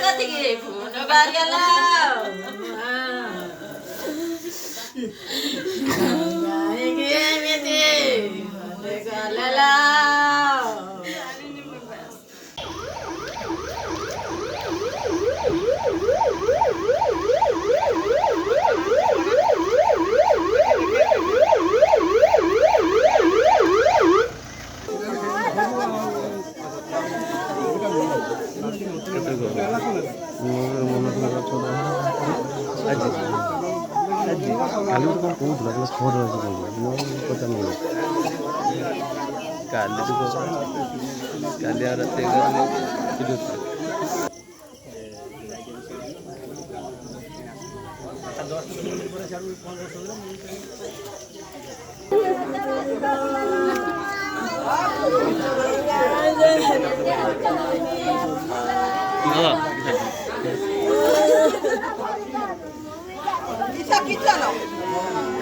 କତିକି ଫୋନ ବାହାରିଗଲା କାହିଁକି ଏମିତି ମନେ ଗଲା କାଲି ଗୋଟେ କ'ଣ କହୁଥିଲା ତାହେଲେ ଖବର ଅଛି କହୁଥିଲା କାଲି ଆଉ ରାତି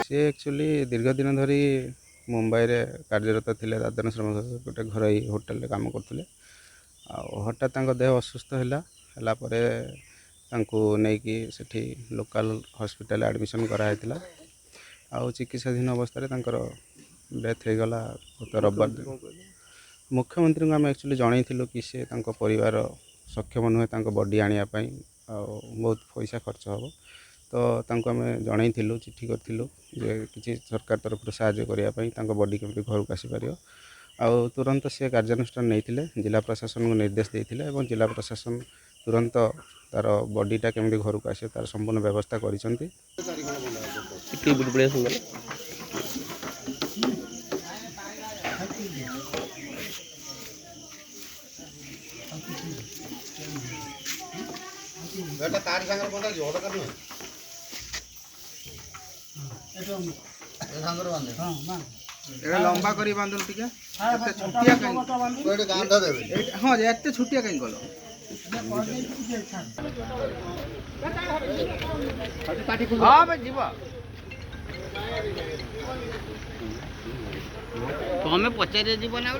सी एक्चुअली दीर्घ दिन धरी मुंबई रे कार्यरत थे दादन श्रमिक गोटे घर होटेल काम करते हठात देह असुस्थ है सेठी लोकल हॉस्पिटल एडमिशन कराई आउ चिकित्साधीन अवस्था डेथ हो गला गत रविवार दिन मुख्यमंत्री को आम एक्चुअली जनईलु कि सी परिवार सक्षम नुहे बॉडी आने बहुत पैसा खर्च हम तो आम जनईलु चिठी करूँ जे किसी सरकार तरफ साहाय्य करने बॉडी केमती घर को आसीपर आउ तुरंत सी कार्यानुष्ठान नहीं जिला प्रशासन को निर्देश देते जिला प्रशासन तुरंत तार बॉडीटा केमती घर को आसे तार संपूर्ण व्यवस्था कर लंबा करी बांधन टिके छुटिया हाँ एत छुटिया कहीं गल तुम पचारे जीव ना